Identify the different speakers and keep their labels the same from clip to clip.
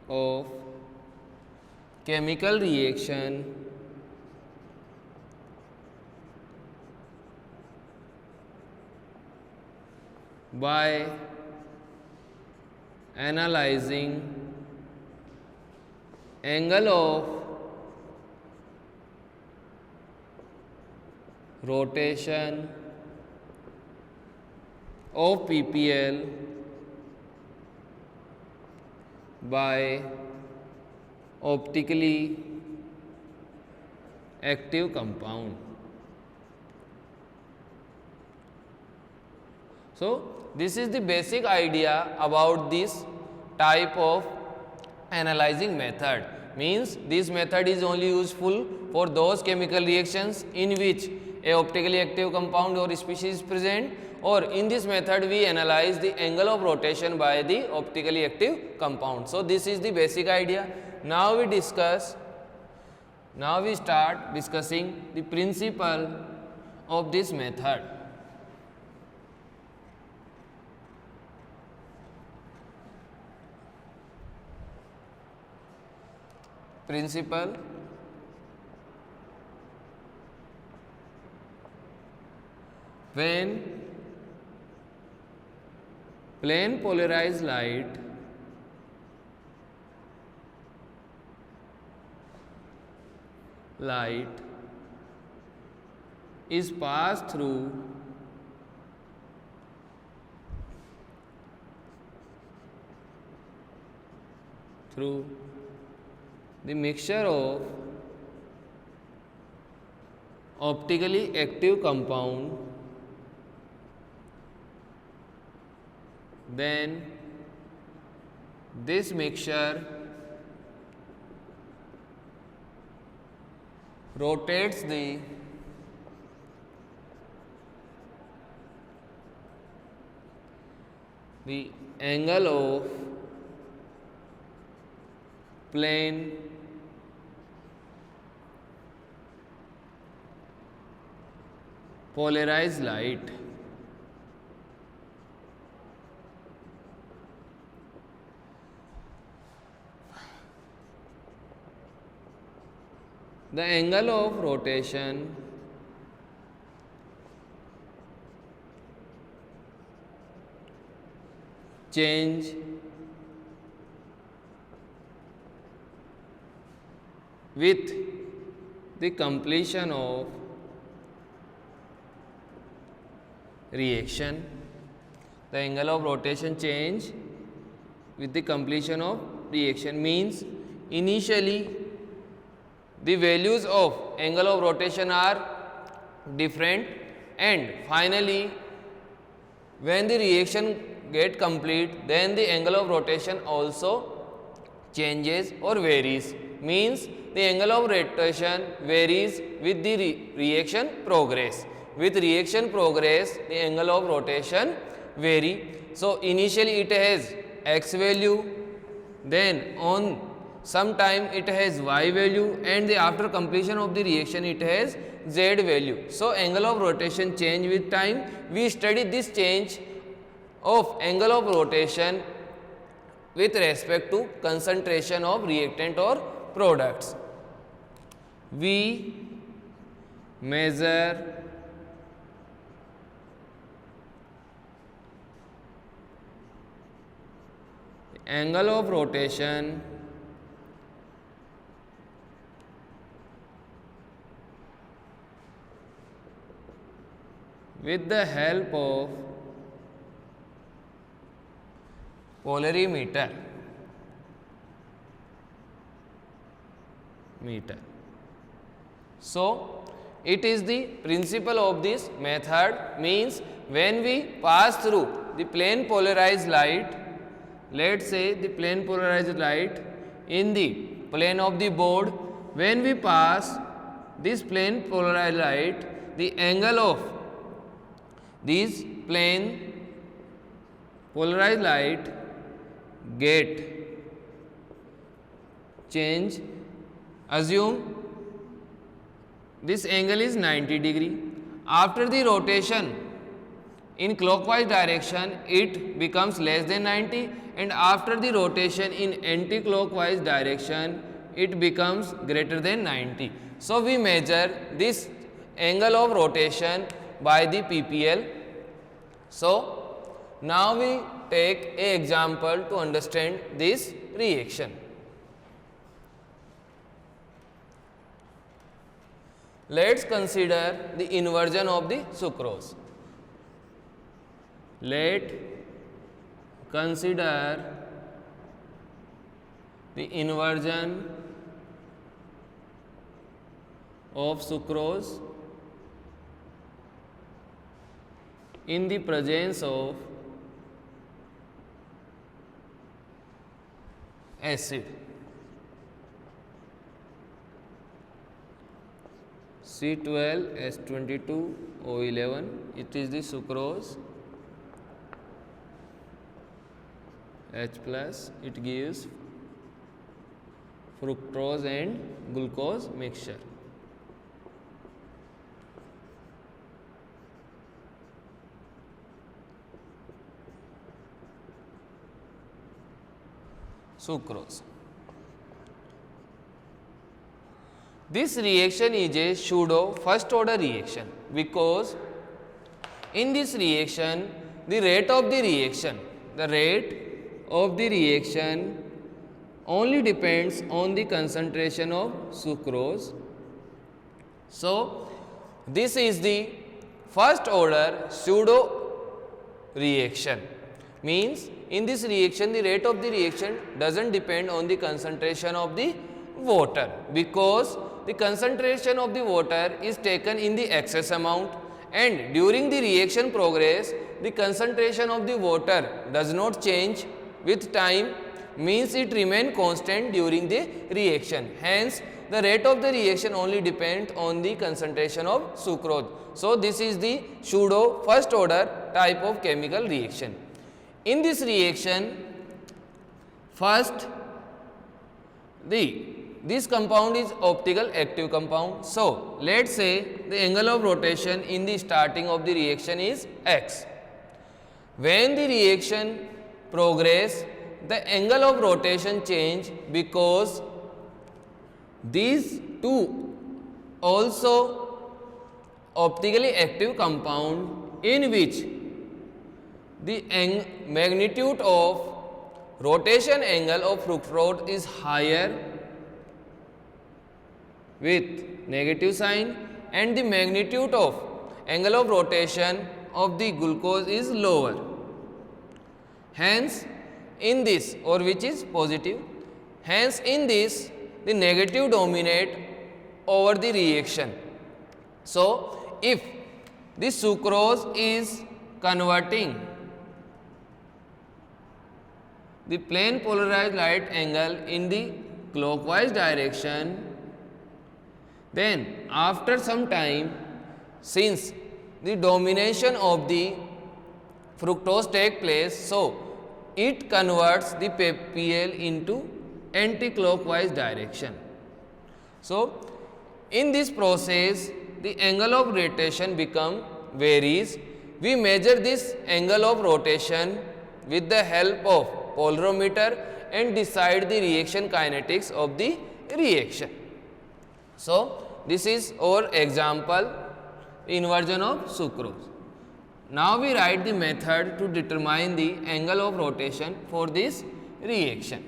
Speaker 1: of chemical reaction by analyzing angle of rotation of PPL by optically active compound. So, this is the basic idea about this type of analyzing method. Means this method is only useful for those chemical reactions in which a optically active compound or species is present, or in this method we analyze the angle of rotation by the optically active compound. So, this is the basic idea. Now we start discussing the principle of this method. Principle when plane polarized light is passed through the mixture of optically active compound, then this mixture rotates the angle of plane polarized light. The angle of rotation change with the completion of reaction. The angle of rotation change with the completion of reaction means initially the values of angle of rotation are different, and finally when the reaction get complete, then the angle of rotation also changes or varies. Means the angle of rotation varies with the reaction progress. With reaction progress, the angle of rotation vary. So initially it has x value, then on some time it has y value, and after completion of the reaction it has z value. So angle of rotation change with time. We study this change of angle of rotation with respect to concentration of reactant or products. We measure angle of rotation with the help of polarimeter. So, it is the principle of this method. Means when we pass through the plane polarized light, let us say the plane polarized light in the plane of the board, when we pass this plane polarized light, the angle of this plane polarized light get change. Assume this angle is 90 degree. After the rotation in clockwise direction, it becomes less than 90, and after the rotation in anti-clockwise direction it becomes greater than 90. So, we measure this angle of rotation by the PPL. So, now we take a example to understand this reaction. Let us consider the inversion of the sucrose. Let consider the inversion of sucrose in the presence of acid. C12H22O11, it is the sucrose, H plus, it gives fructose and glucose mixture. Sucrose. This reaction is a pseudo first order reaction because in this reaction the rate of the reaction only depends on the concentration of sucrose. So, this is the first order pseudo reaction, means in this reaction the rate of the reaction does not depend on the concentration of the water, because the concentration of the water is taken in the excess amount, and during the reaction progress the concentration of the water does not change with time, means it remains constant during the reaction. Hence, the rate of the reaction only depends on the concentration of sucrose. So, this is the pseudo first order type of chemical reaction. In this reaction, first this compound is optical active compound. So, let us say the angle of rotation in the starting of the reaction is x. When the reaction progress, the angle of rotation change because these two also optically active compound in which the magnitude of rotation angle of fructose is higher with negative sign and the magnitude of angle of rotation of the glucose is lower. Hence, in this, or which is positive, hence in this the negative dominate over the reaction. So, if the sucrose is converting the plane polarized light angle in the clockwise direction, then after some time, since the domination of the fructose take place, so it converts the PPL into anti-clockwise direction. So, in this process the angle of rotation varies. We measure this angle of rotation with the help of polarimeter and decide the reaction kinetics of the reaction. So, this is our example, inversion of sucrose. Now, we write the method to determine the angle of rotation for this reaction.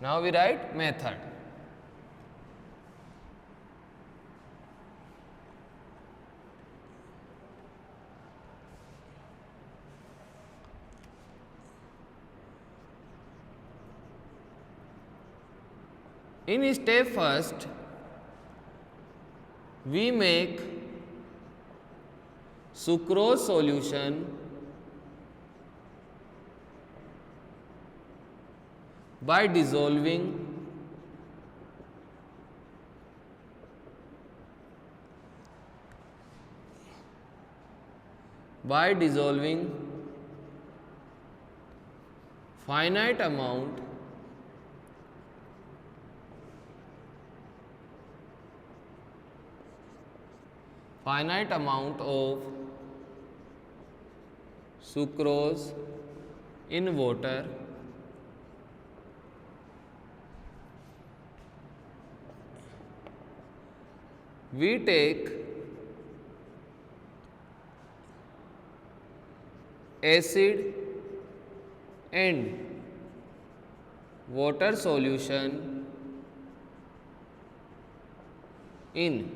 Speaker 1: Now, we write method. In step first, we make sucrose solution by dissolving finite amount of sucrose in water, we take acid and water solution in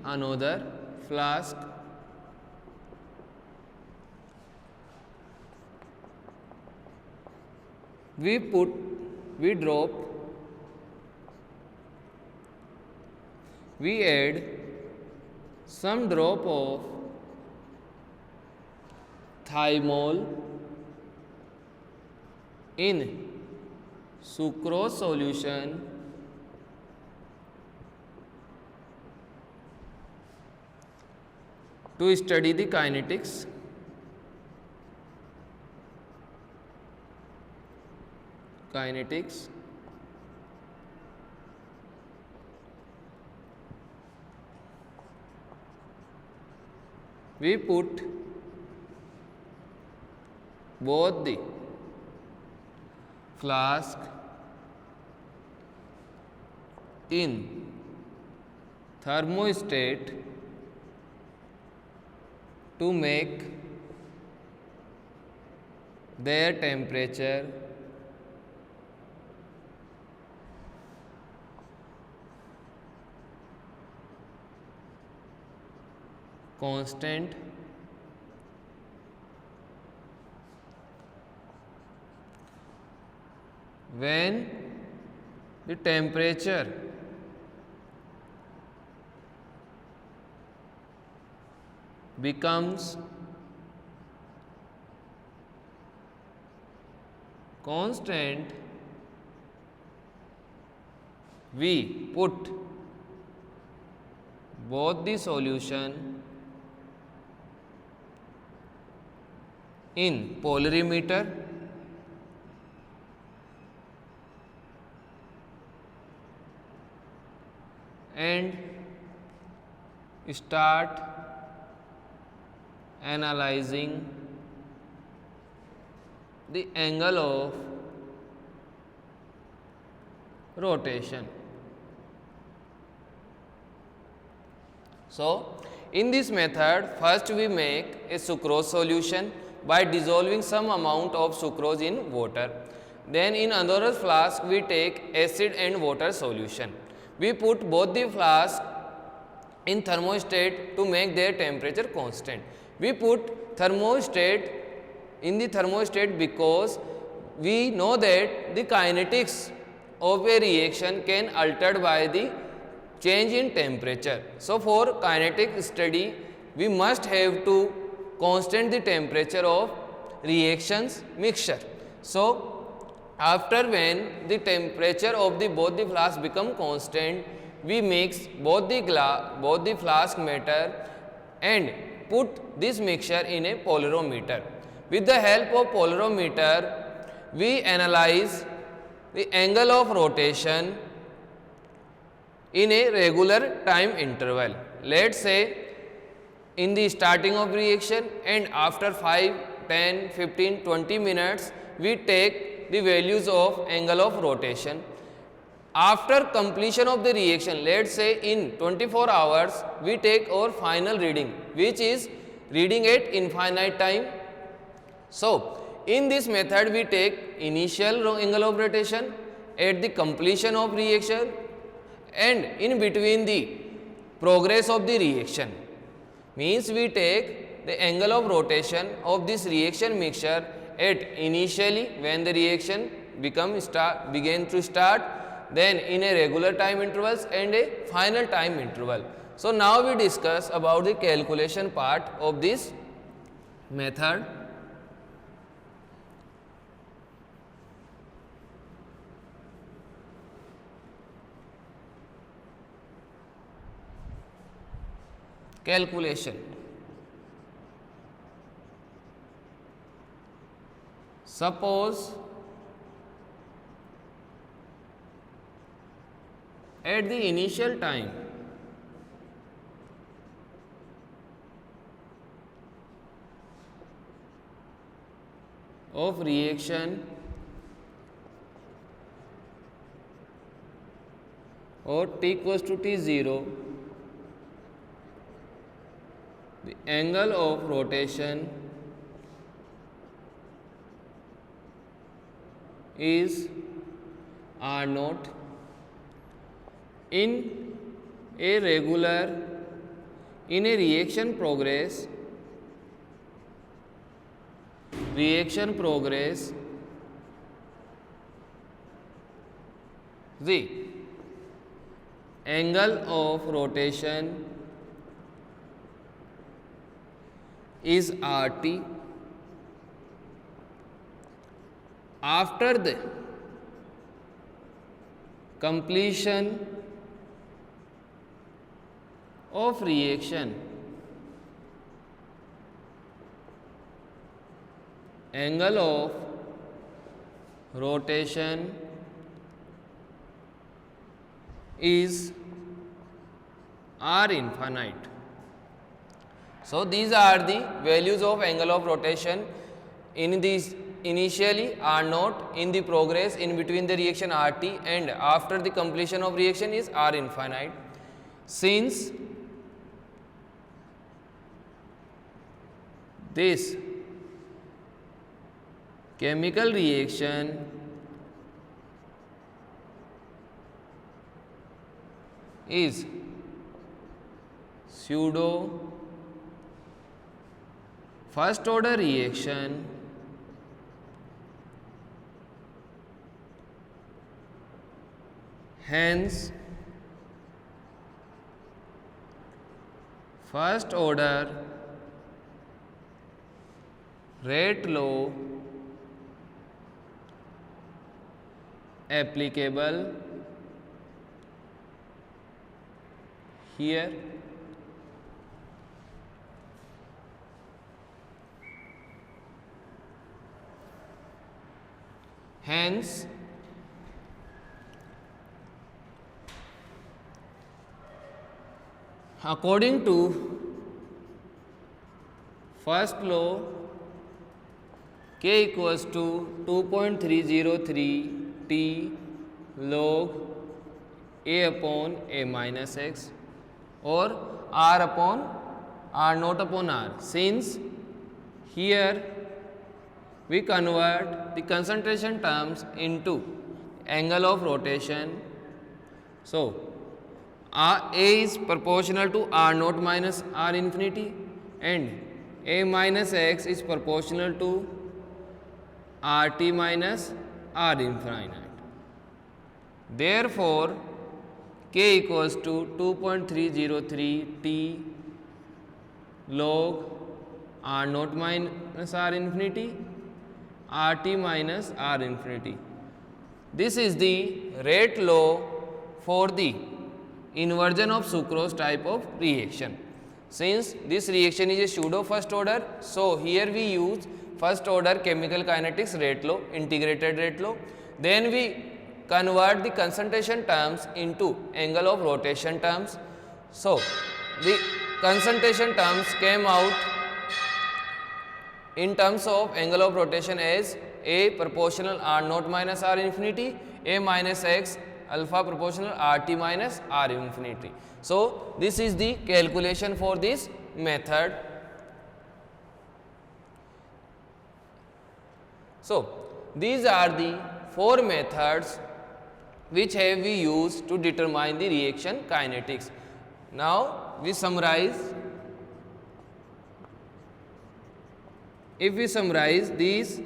Speaker 1: another flask. We add some drop of thymol in sucrose solution to study the kinetics. We put both the flask in thermostat to make their temperature constant. When the temperature becomes constant, we put both the solution in polarimeter and start analyzing the angle of rotation. So, in this method, first we make a sucrose solution by dissolving some amount of sucrose in water. Then in another flask we take acid and water solution. We put both the flask in thermostat to make their temperature constant. We put thermostat in the thermostat because we know that the kinetics of a reaction can altered by the change in temperature. So, for kinetic study we must have to constant the temperature of reactions mixture. So, after when the temperature of both the flask become constant, we mix both the flask matter and put this mixture in a polarimeter. With the help of polarimeter, we analyze the angle of rotation in a regular time interval. Let's say in the starting of reaction and after 5, 10, 15, 20 minutes, we take the values of angle of rotation. After completion of the reaction, let's say in 24 hours, we take our final reading, which is reading at infinite time. So, in this method, we take initial angle of rotation at the completion of reaction and in between the progress of the reaction. Means we take the angle of rotation of this reaction mixture at initially when the reaction begin to start, then in a regular time intervals and a final time interval. So, now we discuss about the calculation part of this method. Calculation. Suppose at the initial time of reaction or t equals to t0, the angle of rotation is r naught. In a reaction progress, the angle of rotation is RT. After the completion of reaction, angle of rotation is r infinite. So these are the values of angle of rotation in this initially r naught, in the progress in between the reaction RT, and after the completion of reaction is r infinite. Since this chemical reaction is pseudo first order reaction, hence first order rate law applicable here. Hence according to first law, K equals to 2.303 T log A upon A minus x or R upon R naught upon R. Since here we convert the concentration terms into angle of rotation, so A is proportional to R naught minus R infinity and A minus x is proportional to RT minus R infinite. Therefore, K equals to 2.303 T log R naught minus R infinity RT minus R infinity. This is the rate law for the inversion of sucrose type of reaction. Since this reaction is a pseudo first order, so here we use first order chemical kinetics rate law, integrated rate law. Then we convert the concentration terms into angle of rotation terms. So the concentration terms came out in terms of angle of rotation as A proportional R naught minus R infinity, A minus x alpha proportional RT minus R infinity. So this is the calculation for this method. So these are the four methods which have we used to determine the reaction kinetics. Now we summarize. If we summarize these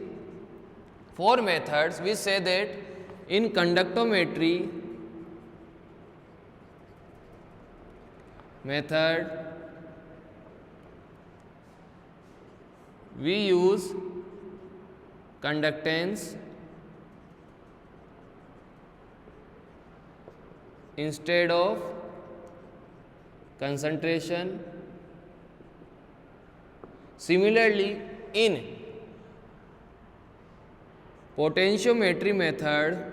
Speaker 1: four methods, we say that in conductometry method we use conductance instead of concentration. Similarly, in potentiometry method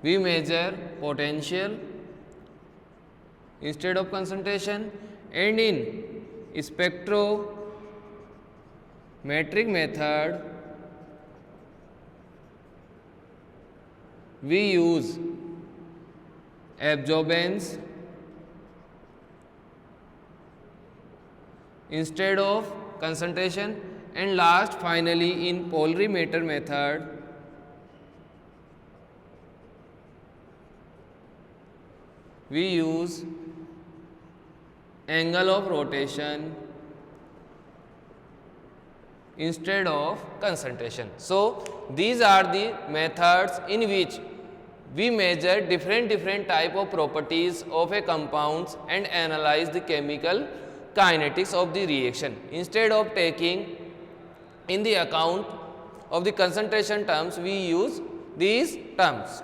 Speaker 1: we measure potential instead of concentration, and in spectrometric method we use absorbance instead of concentration, and last finally in polarimeter method we use angle of rotation instead of concentration. So, these are the methods in which we measure different type of properties of a compounds and analyze the chemical kinetics of the reaction. Instead of taking in the account of the concentration terms, we use these terms.